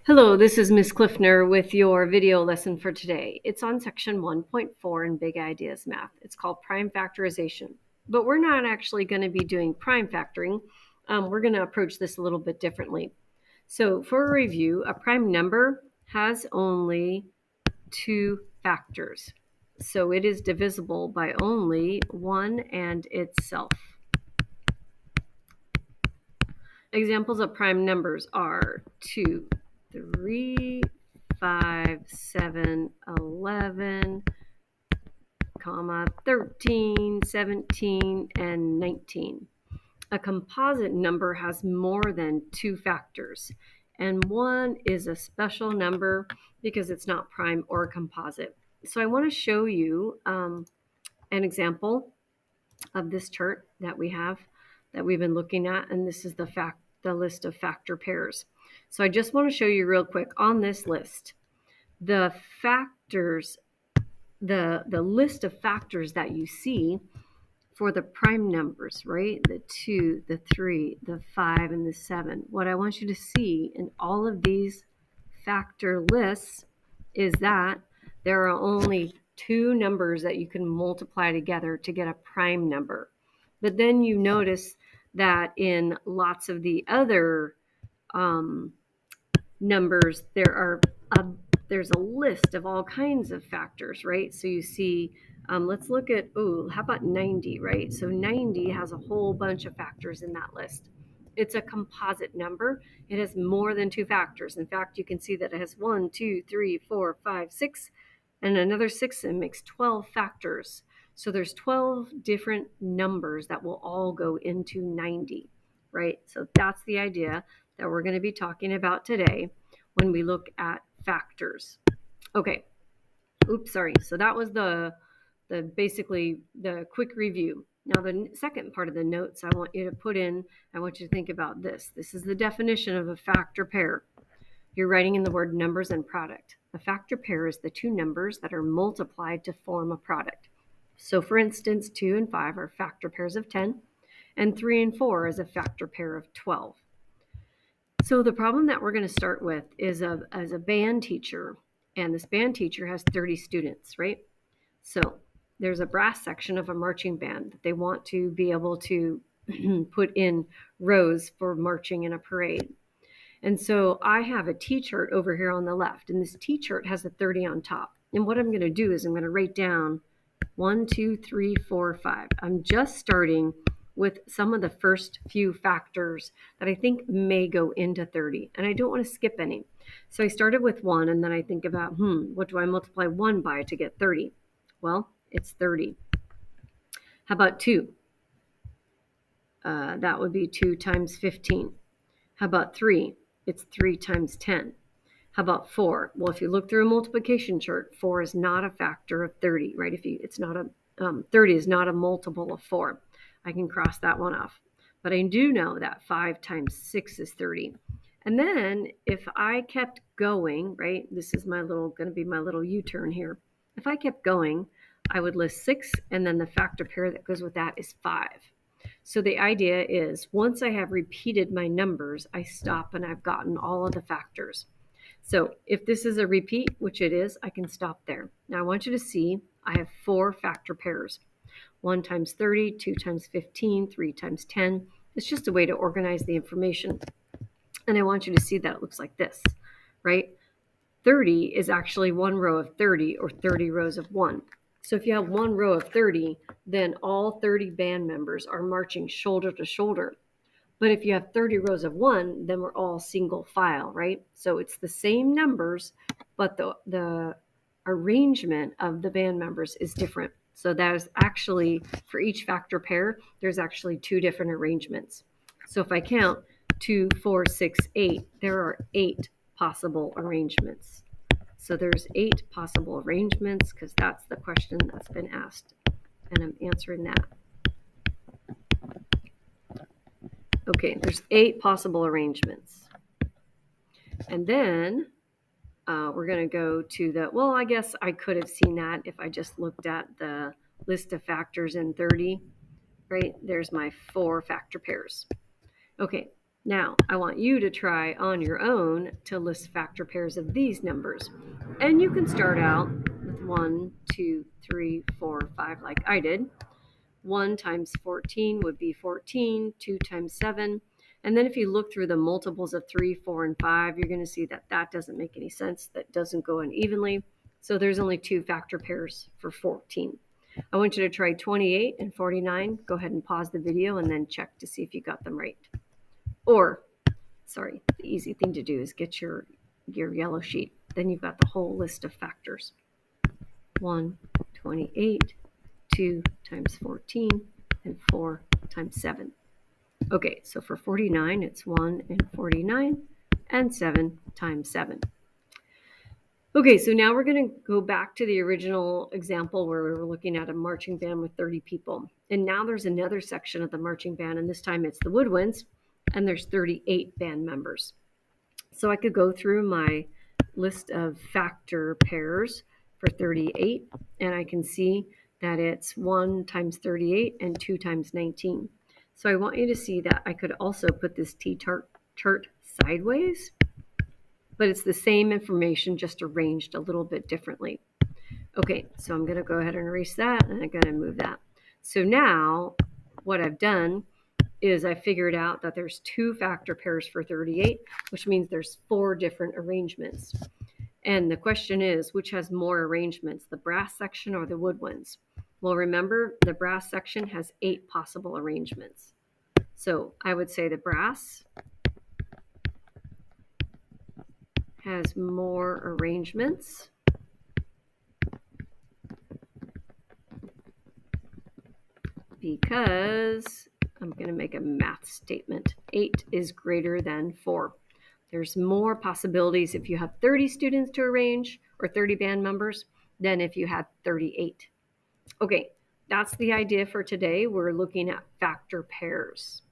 Hello, this is Ms. Cliffner with your video lesson for today. It's on section 1.4 in Big Ideas Math. It's called prime factorization, but we're not actually going to be doing prime factoring. We're going to approach this a little bit differently. So for a review, a prime number has only two factors. So it is divisible by only one and itself. Examples of prime numbers are 2, 3, 5, 7, 11, 13, 17, and 19. A composite number has more than two factors, and one is a special number because it's not prime or composite. So I want to show you an example of this chart that we have that we've been looking at, and this is the list of factor pairs. So I just want to show you real quick on this list the factors, the list of factors that you see for the prime numbers, right? The 2, the 3, the 5, and the 7. What I want you to see in all of these factor lists is that there are only two numbers that you can multiply together to get a prime number. But then you notice that in lots of the other numbers, there's a list of all kinds of factors, right? So you see, let's look at, how about 90, right? So 90 has a whole bunch of factors in that list. It's a composite number. It has more than two factors. In fact, you can see that it has 1, 2, 3, 4, 5, 6, and another 6, and makes 12 factors. So there's 12 different numbers that will all go into 90, right? So that's the idea that we're going to be talking about today when we look at factors. Okay. Oops, sorry. So that was the basically the quick review. Now the second part of the notes I want you to put in, I want you to think about this. This is the definition of a factor pair. You're writing in the word numbers and product. A factor pair is the two numbers that are multiplied to form a product. So for instance, 2 and 5 are factor pairs of 10, and 3 and 4 is a factor pair of 12. So the problem that we're going to start with is as a band teacher, and this band teacher has 30 students, right? So there's a brass section of a marching band that they want to be able to put in rows for marching in a parade. And so I have a T-chart over here on the left, and this T-chart has a 30 on top. And what I'm going to do is I'm going to write down 1, 2, 3, 4, 5. I'm just starting with some of the first few factors that I think may go into 30, and I don't want to skip any. So I started with 1, and then I think about, what do I multiply 1 by to get 30? Well, it's 30. How about 2? That would be 2 times 15. How about 3? It's 3 times 10. How about 4? Well, if you look through a multiplication chart, 4 is not a factor of 30, right? It's not a 30 is not a multiple of 4. I can cross that one off. But I do know that 5 times 6 is 30. And then if I kept going, right, this is going to be my little U-turn here. If I kept going, I would list 6, and then the factor pair that goes with that is 5. So the idea is once I have repeated my numbers, I stop and I've gotten all of the factors. So if this is a repeat, which it is, I can stop there. Now I want you to see I have 4 factor pairs. 1 times 30, 2 times 15, 3 times 10. It's just a way to organize the information. And I want you to see that it looks like this, right? 30 is actually one row of 30 or 30 rows of 1. So if you have one row of 30, then all 30 band members are marching shoulder to shoulder. But if you have 30 rows of 1, then we're all single file, right? So it's the same numbers, but the arrangement of the band members is different. So that is actually, for each factor pair, there's actually 2 different arrangements. So if I count 2, 4, 6, 8, there are 8 possible arrangements. So there's 8 possible arrangements because that's the question that's been asked, and I'm answering that. Okay, there's 8 possible arrangements. And then we're going to go to I guess I could have seen that if I just looked at the list of factors in 30, right? There's my 4 factor pairs. Okay, Now, I want you to try on your own to list factor pairs of these numbers. And you can start out with 1, 2, 3, 4, 5 like I did. 1 times 14 would be 14, 2 times 7. And then if you look through the multiples of 3, 4, and 5, you're going to see that that doesn't make any sense. That doesn't go in evenly. So there's only 2 factor pairs for 14. I want you to try 28 and 49. Go ahead and pause the video and then check to see if you got them right. Or, sorry, the easy thing to do is get your yellow sheet. Then you've got the whole list of factors. 1, 28, 2 times 14, and 4 times 7. Okay, so for 49, it's 1 and 49, and 7 times 7. Okay, so now we're going to go back to the original example where we were looking at a marching band with 30 people. And now there's another section of the marching band, and this time it's the woodwinds, and there's 38 band members. So I could go through my list of factor pairs for 38, and I can see that it's 1 times 38 and 2 times 19. So I want you to see that I could also put this T-chart sideways, but it's the same information, just arranged a little bit differently. Okay, so I'm going to go ahead and erase that, and I'm going to move that. So now what I've done is I figured out that there's 2 factor pairs for 38, which means there's 4 different arrangements. And the question is, which has more arrangements, the brass section or the woodwinds? Well, remember, the brass section has 8 possible arrangements. So I would say the brass has more arrangements because I'm going to make a math statement. 8 is greater than 4. There's more possibilities if you have 30 students to arrange or 30 band members than if you had 38. Okay, that's the idea for today. We're looking at factor pairs.